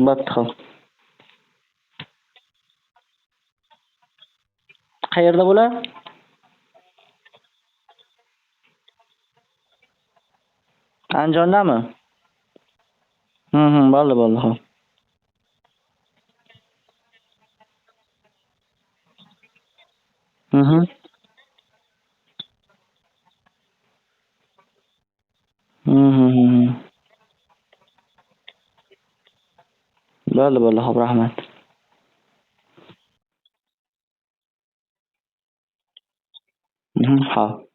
Bo'pti, xo'p. Qayerda bo'lar? Andijondami? Bo'ldi, xo'p. Mhm. Mhm. Bo'ldi, xo'p, rahmat. Xo'p.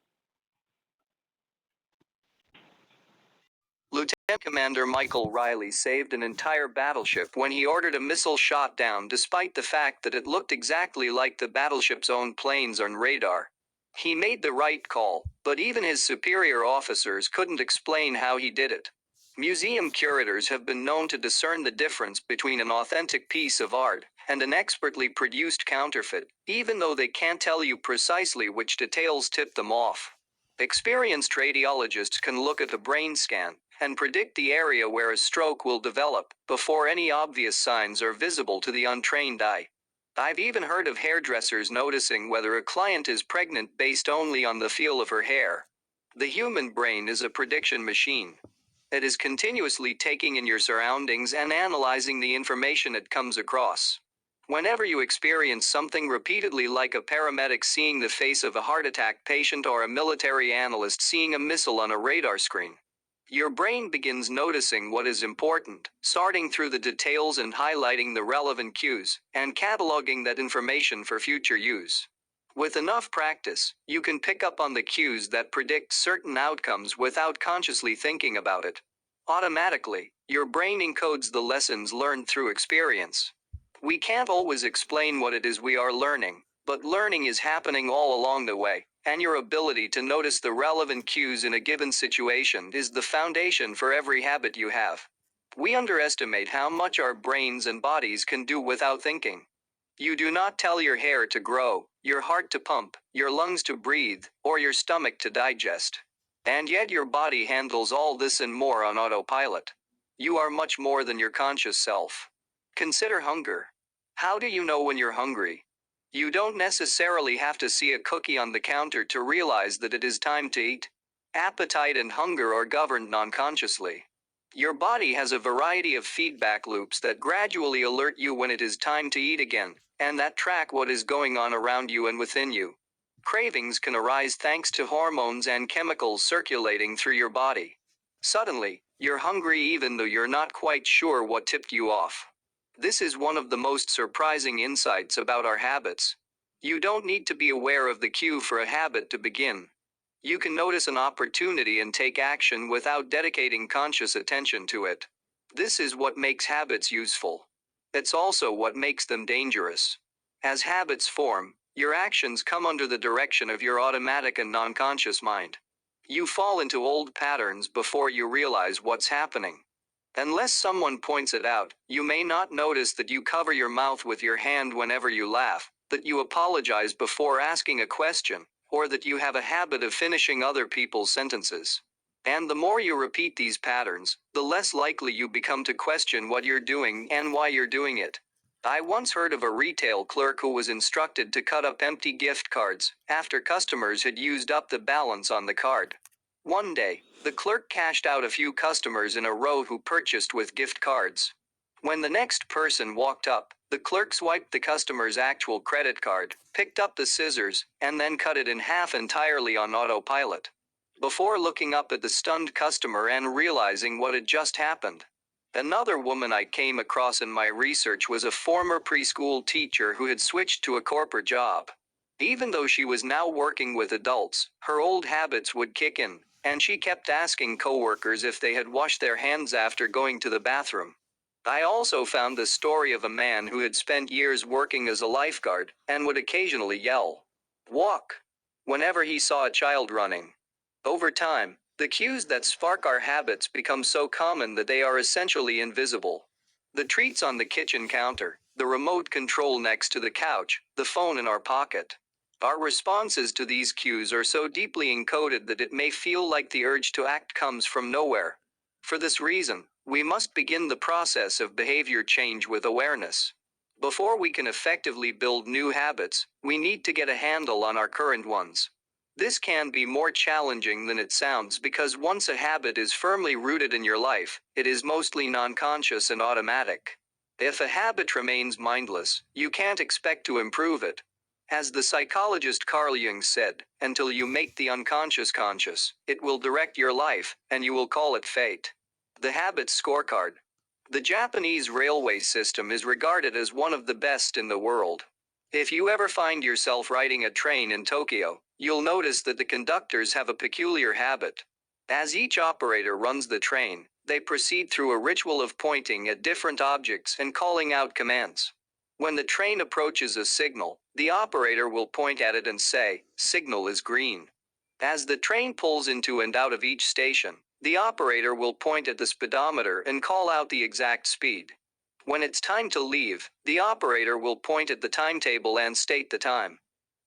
Lieutenant Commander Michael Riley saved an entire battleship when he ordered a missile shot down despite the fact that it looked exactly like the battleship's own planes on radar. He made the right call, but even his superior officers couldn't explain how he did it. Museum curators have been known to discern the difference between an authentic piece of art and an expertly produced counterfeit, even though they can't tell you precisely which details tip them off. Experienced radiologists can look at a brain scan and predict the area where a stroke will develop before any obvious signs are visible to the untrained eye. I've even heard of hairdressers noticing whether a client is pregnant based only on the feel of her hair. The human brain is a prediction machine. It is continuously taking in your surroundings and analyzing the information it comes across. Whenever you experience something repeatedly, like a paramedic seeing the face of a heart attack patient or a military analyst seeing a missile on a radar screen, your brain begins noticing what is important, sorting through the details and highlighting the relevant cues, and cataloging that information for future use. With enough practice, you can pick up on the cues that predict certain outcomes without consciously thinking about it. Automatically, your brain encodes the lessons learned through experience. We can't always explain what it is we are learning, but learning is happening all along the way, and your ability to notice the relevant cues in a given situation is the foundation for every habit you have. We underestimate how much our brains and bodies can do without thinking. You do not tell your hair to grow, your heart to pump, your lungs to breathe, or your stomach to digest. And yet your body handles all this and more on autopilot. You are much more than your conscious self. Consider hunger. How do you know when you're hungry? You don't necessarily have to see a cookie on the counter to realize that it is time to eat. Appetite and hunger are governed non-consciously. Your body has a variety of feedback loops that gradually alert you when it is time to eat again, and that track what is going on around you and within you. Cravings can arise thanks to hormones and chemicals circulating through your body. Suddenly, you're hungry even though you're not quite sure what tipped you off. This is one of the most surprising insights about our habits. You don't need to be aware of the cue for a habit to begin. You can notice an opportunity and take action without dedicating conscious attention to it. This is what makes habits useful. It's also what makes them dangerous. As habits form, your actions come under the direction of your automatic and non-conscious mind. You fall into old patterns before you realize what's happening. Unless someone points it out, you may not notice that you cover your mouth with your hand whenever you laugh, that you apologize before asking a question, or that you have a habit of finishing other people's sentences. And the more you repeat these patterns, the less likely you become to question what you're doing and why you're doing it. I once heard of a retail clerk who was instructed to cut up empty gift cards after customers had used up the balance on the card. One day, the clerk cashed out a few customers in a row who purchased with gift cards. When the next person walked up, the clerk swiped the customer's actual credit card, picked up the scissors, and then cut it in half entirely on autopilot. Before looking up at the stunned customer and realizing what had just happened. Another woman I came across in my research was a former preschool teacher who had switched to a corporate job. Even though she was now working with adults, her old habits would kick in, and she kept asking coworkers if they had washed their hands after going to the bathroom. I also found the story of a man who had spent years working as a lifeguard and would occasionally yell, "Walk," whenever he saw a child running. Over time, the cues that spark our habits become so common that they are essentially invisible. The treats on the kitchen counter, the remote control next to the couch, the phone in our pocket. Our responses to these cues are so deeply encoded that it may feel like the urge to act comes from nowhere. For this reason, we must begin the process of behavior change with awareness. Before we can effectively build new habits, we need to get a handle on our current ones. This can be more challenging than it sounds because once a habit is firmly rooted in your life, it is mostly non-conscious and automatic. If a habit remains mindless, you can't expect to improve it. As the psychologist Carl Jung said, until you make the unconscious conscious, it will direct your life, and you will call it fate. The Habit Scorecard. The Japanese railway system is regarded as one of the best in the world. If you ever find yourself riding a train in Tokyo, you'll notice that the conductors have a peculiar habit. As each operator runs the train, they proceed through a ritual of pointing at different objects and calling out commands. When the train approaches a signal, the operator will point at it and say, "Signal is green." As the train pulls into and out of each station, the operator will point at the speedometer and call out the exact speed. When it's time to leave, the operator will point at the timetable and state the time.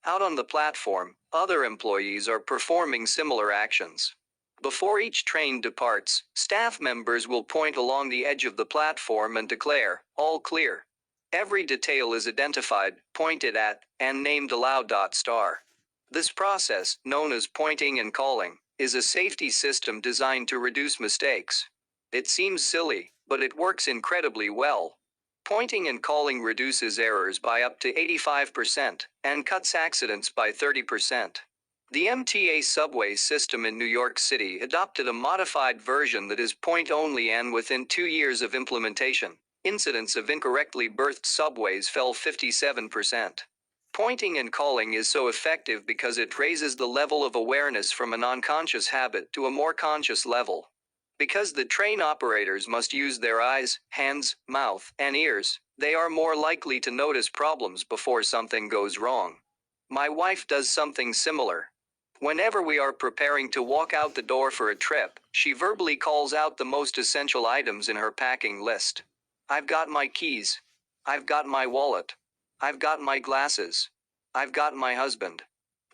Out on the platform, other employees are performing similar actions. Before each train departs, staff members will point along the edge of the platform and declare, "All clear." Every detail is identified, pointed at, and named aloud. Star. This process, known as pointing and calling, is a safety system designed to reduce mistakes. It seems silly, but it works incredibly well. Pointing and calling reduces errors by up to 85% and cuts accidents by 30%. The MTA subway system in New York City adopted a modified version that is point only, and within 2 years of implementation, incidents of incorrectly berthed subways fell 57%. Pointing and calling is so effective because it raises the level of awareness from a non-conscious habit to a more conscious level. Because the train operators must use their eyes, hands, mouth, and ears, they are more likely to notice problems before something goes wrong. My wife does something similar. Whenever we are preparing to walk out the door for a trip, she verbally calls out the most essential items in her packing list. "I've got my keys. I've got my wallet. I've got my glasses. I've got my husband."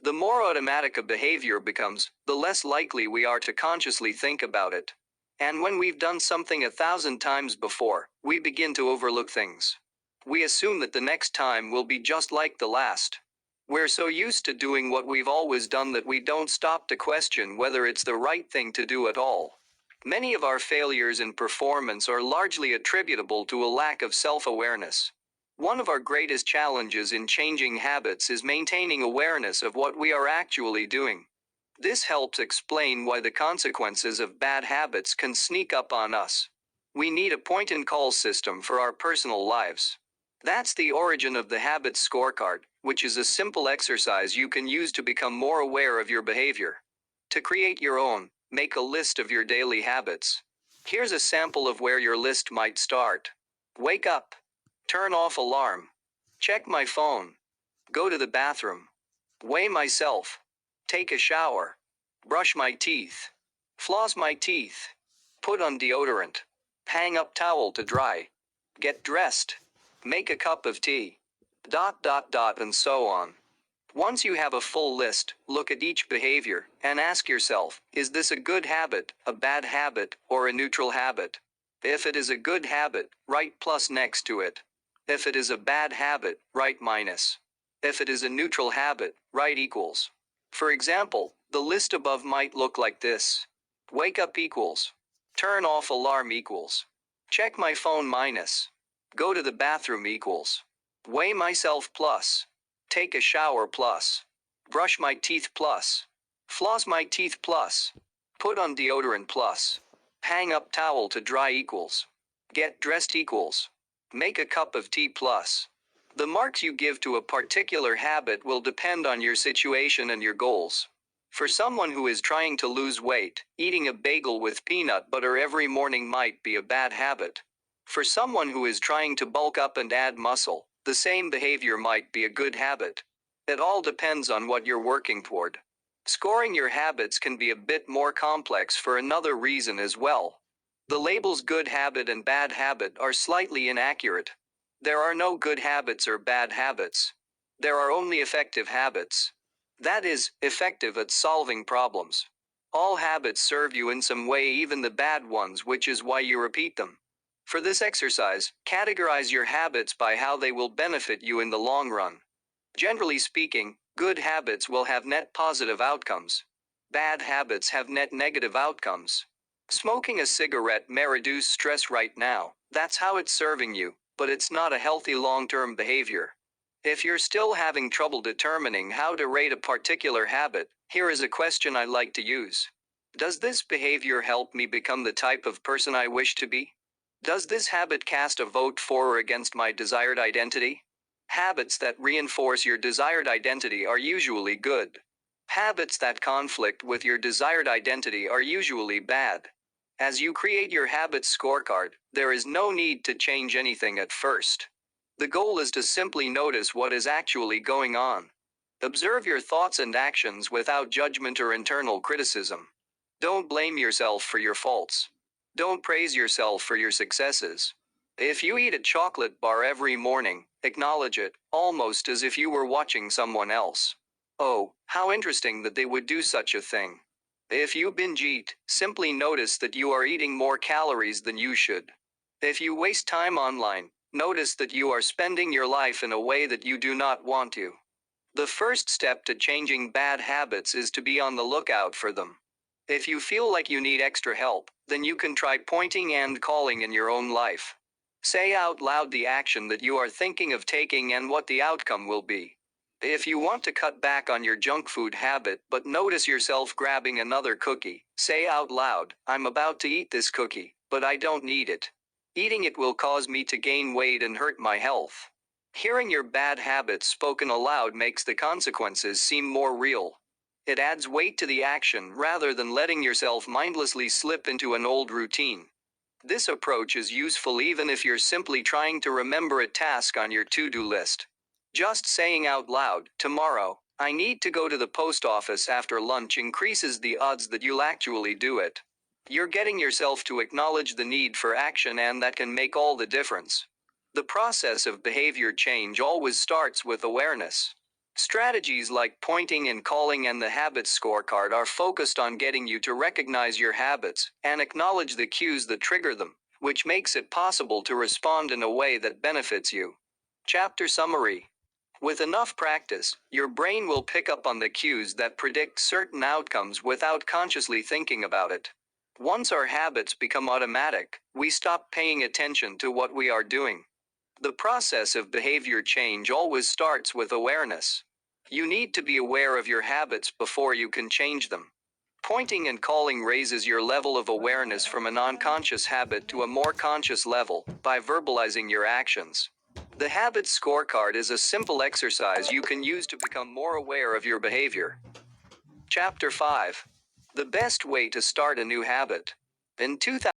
The more automatic a behavior becomes, the less likely we are to consciously think about it. And when we've done something 1,000 times before, we begin to overlook things. We assume that the next time will be just like the last. We're so used to doing what we've always done that we don't stop to question whether it's the right thing to do at all. Many of our failures in performance are largely attributable to a lack of self-awareness. One of our greatest challenges in changing habits is maintaining awareness of what we are actually doing. This helps explain why the consequences of bad habits can sneak up on us. We need a point-and-call system for our personal lives. That's the origin of the Habit Scorecard, which is a simple exercise you can use to become more aware of your behavior. To create your own, make a list of your daily habits. Here's a sample of where your list might start. Wake up. Turn off alarm. Check my phone. Go to the bathroom. Weigh myself. Take a shower. Brush my teeth. Floss my teeth. Put on deodorant. Hang up towel to dry. Get dressed. Make a cup of tea. And so on. Once you have a full list, look at each behavior and ask yourself, is this a good habit, a bad habit, or a neutral habit? If it is a good habit, write plus next to it. If it is a bad habit, write minus. If it is a neutral habit, write equals. For example, the list above might look like this. Wake up equals. Turn off alarm equals. Check my phone minus. Go to the bathroom equals. Weigh myself plus. Take a shower plus. Brush my teeth plus. Floss my teeth plus. Put on deodorant plus. Hang up towel to dry equals. Get dressed equals. Make a cup of tea plus. The marks you give to a particular habit will depend on your situation and your goals. For someone who is trying to lose weight, eating a bagel with peanut butter every morning might be a bad habit. For someone who is trying to bulk up and add muscle, the same behavior might be a good habit. It all depends on what you're working toward. Scoring your habits can be a bit more complex for another reason as well. The labels good habit and bad habit are slightly inaccurate. There are no good habits or bad habits. There are only effective habits. That is, effective at solving problems. All habits serve you in some way, even the bad ones, which is why you repeat them. For this exercise, categorize your habits by how they will benefit you in the long run. Generally speaking, good habits will have net positive outcomes. Bad habits have net negative outcomes. Smoking a cigarette may reduce stress right now, that's how it's serving you, but it's not a healthy long-term behavior. If you're still having trouble determining how to rate a particular habit, here is a question I like to use. Does this behavior help me become the type of person I wish to be? Does this habit cast a vote for or against my desired identity? Habits that reinforce your desired identity are usually good. Habits that conflict with your desired identity are usually bad. As you create your habits scorecard, there is no need to change anything at first. The goal is to simply notice what is actually going on. Observe your thoughts and actions without judgment or internal criticism. Don't blame yourself for your faults. Don't praise yourself for your successes. If you eat a chocolate bar every morning, acknowledge it, almost as if you were watching someone else. Oh, how interesting that they would do such a thing. If you binge eat, simply notice that you are eating more calories than you should. If you waste time online, notice that you are spending your life in a way that you do not want to. The first step to changing bad habits is to be on the lookout for them. If you feel like you need extra help, then you can try pointing and calling in your own life. Say out loud the action that you are thinking of taking and what the outcome will be. If you want to cut back on your junk food habit but notice yourself grabbing another cookie, say out loud, "I'm about to eat this cookie, but I don't need it. Eating it will cause me to gain weight and hurt my health." Hearing your bad habits spoken aloud makes the consequences seem more real. It adds weight to the action rather than letting yourself mindlessly slip into an old routine. This approach is useful even if you're simply trying to remember a task on your to-do list. Just saying out loud, "Tomorrow, I need to go to the post office after lunch," increases the odds that you'll actually do it. You're getting yourself to acknowledge the need for action, and that can make all the difference. The process of behavior change always starts with awareness. Strategies like pointing and calling and the habits scorecard are focused on getting you to recognize your habits and acknowledge the cues that trigger them, which makes it possible to respond in a way that benefits you. Chapter summary. With enough practice, your brain will pick up on the cues that predict certain outcomes without consciously thinking about it. Once our habits become automatic, we stop paying attention to what we are doing. The process of behavior change always starts with awareness. You need to be aware of your habits before you can change them. Pointing and calling raises your level of awareness from a non-conscious habit to a more conscious level by verbalizing your actions. The habits scorecard is a simple exercise you can use to become more aware of your behavior. Chapter 5. The best way to start a new habit. In 2000